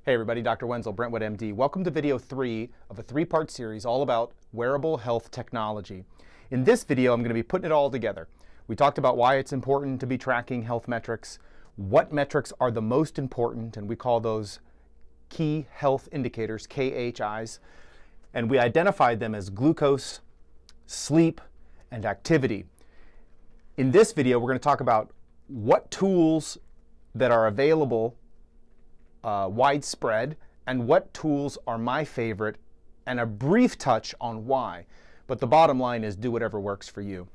Hey everybody, Dr. Wenzel, Brentwood MD. Welcome to video 3 of a 3-part series all about wearable health technology. In this video, I'm going to be putting it all together. We talked about why it's important to be tracking health metrics, what metrics are the most important, and we call those key health indicators, KHIs, and we identified them as glucose, sleep, and activity. In this video, we're going to talk about what tools that are available widespread, and what tools are my favorite, and a brief touch on why. But the bottom line is do whatever works for you.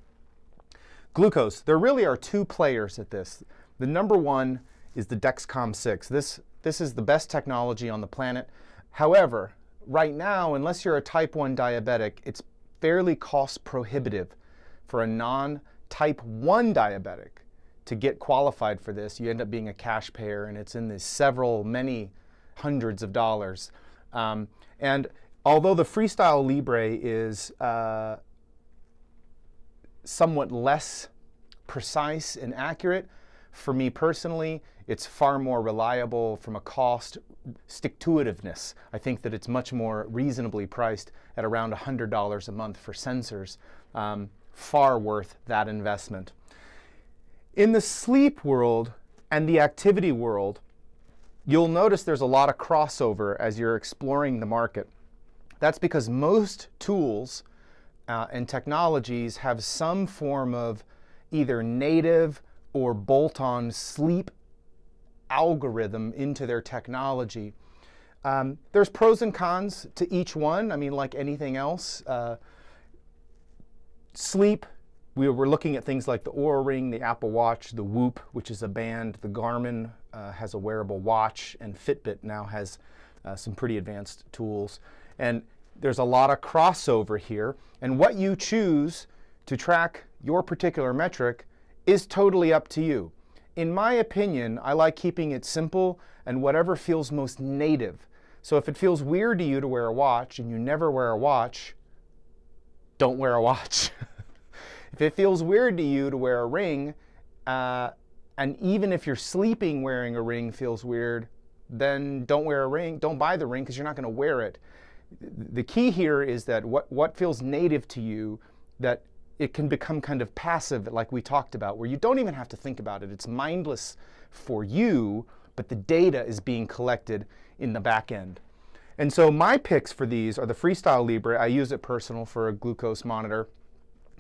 Glucose. There really are two players at this. The number one is the Dexcom 6. This is the best technology on the planet. However, right now, unless you're a type 1 diabetic, it's fairly cost prohibitive for a non-type 1 diabetic to get qualified for this. You end up being a cash payer, and it's in the many hundreds of dollars. And although the Freestyle Libre is somewhat less precise and accurate, for me personally, it's far more reliable from a cost stick-to-itiveness. I think that it's much more reasonably priced at around $100 a month for sensors. Far worth that investment. In the sleep world and the activity world, you'll notice there's a lot of crossover as you're exploring the market. That's because most tools and technologies have some form of either native or bolt-on sleep algorithm into their technology. There's pros and cons to each one. I mean, like anything else. Sleep, we were looking at things like the Oura Ring, the Apple Watch, the Whoop, which is a band. The Garmin has a wearable watch, and Fitbit now has some pretty advanced tools. And there's a lot of crossover here. And what you choose to track your particular metric is totally up to you. In my opinion, I like keeping it simple and whatever feels most native. So if it feels weird to you to wear a watch and you never wear a watch, don't wear a watch. If it feels weird to you to wear a ring, and even if you're sleeping wearing a ring feels weird, then don't wear a ring. Don't buy the ring because you're not going to wear it. The key here is that what feels native to you, that it can become kind of passive, like we talked about, where you don't even have to think about it. It's mindless for you, but the data is being collected in the back end. And so my picks for these are the Freestyle Libre. I use it personal for a glucose monitor,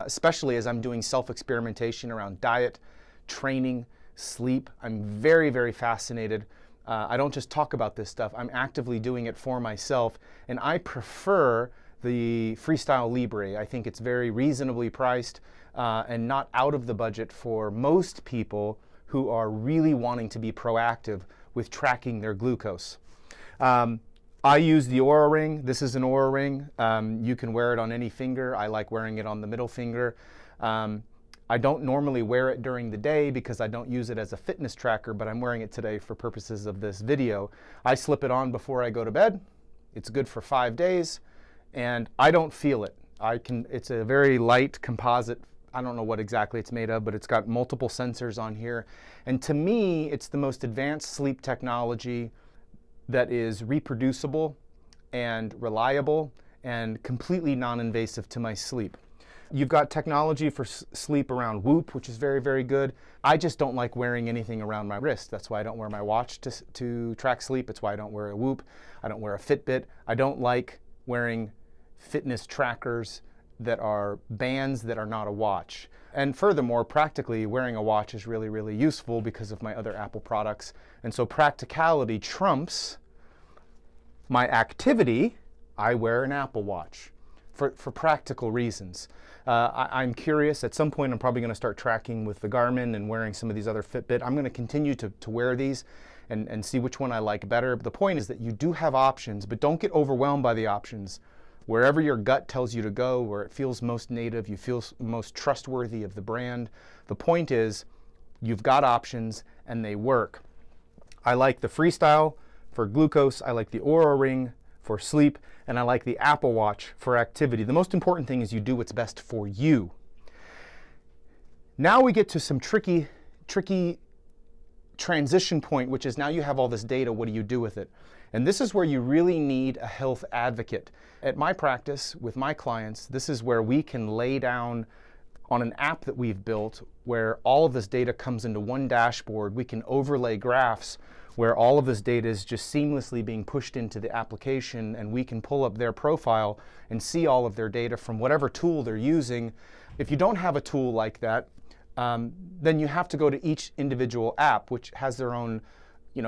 especially as I'm doing self-experimentation around diet, training, sleep. I'm very, very fascinated. I don't just talk about this stuff. I'm actively doing it for myself, and I prefer the Freestyle Libre. I think it's very reasonably priced and not out of the budget for most people who are really wanting to be proactive with tracking their glucose. I use the Oura Ring. This is an Oura Ring. You can wear it on any finger. I like wearing it on the middle finger. I don't normally wear it during the day because I don't use it as a fitness tracker, but I'm wearing it today for purposes of this video. I slip it on before I go to bed. It's good for 5 days, and I don't feel it. It's a very light composite. I don't know what exactly it's made of, but it's got multiple sensors on here. And to me, it's the most advanced sleep technology that is reproducible and reliable and completely non-invasive to my sleep. You've got technology for sleep around Whoop, which is very, very good. I just don't like wearing anything around my wrist. That's why I don't wear my watch to track sleep. It's why I don't wear a Whoop. I don't wear a Fitbit. I don't like wearing fitness trackers that are bands that are not a watch. And furthermore, practically, wearing a watch is really, really useful because of my other Apple products. And so practicality trumps my activity. I wear an Apple Watch for practical reasons. I'm curious. At some point, I'm probably going to start tracking with the Garmin and wearing some of these other Fitbit. I'm going to continue to wear these and see which one I like better. But the point is that you do have options, but don't get overwhelmed by the options. Wherever your gut tells you to go, where it feels most native, you feel most trustworthy of the brand. The point is, you've got options and they work. I like the Freestyle for glucose. I like the Oura Ring for sleep, and I like the Apple Watch for activity. The most important thing is you do what's best for you. Now we get to some tricky transition point, which is now you have all this data, what do you do with it? And this is where you really need a health advocate. At my practice, with my clients, this is where we can lay down on an app that we've built where all of this data comes into one dashboard. We can overlay graphs where all of this data is just seamlessly being pushed into the application, and we can pull up their profile and see all of their data from whatever tool they're using. If you don't have a tool like that, then you have to go to each individual app, which has their own,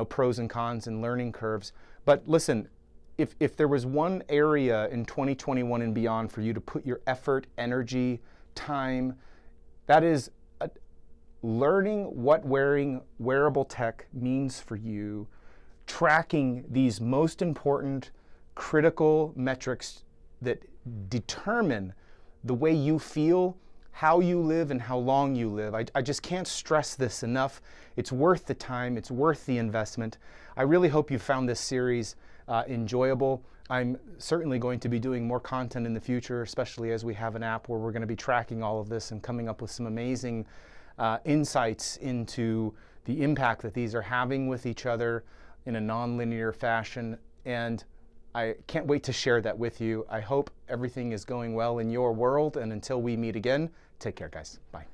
pros and cons and learning curves. But listen, if there was one area in 2021 and beyond for you to put your effort, energy, time, that is learning what wearing wearable tech means for you, tracking these most important critical metrics that determine the way you feel, how you live, and how long you live. I just can't stress this enough. It's worth the time, it's worth the investment. I really hope you found this series enjoyable. I'm certainly going to be doing more content in the future, especially as we have an app where we're going to be tracking all of this and coming up with some amazing insights into the impact that these are having with each other in a non-linear fashion. And I can't wait to share that with you. I hope everything is going well in your world. And until we meet again, take care, guys. Bye.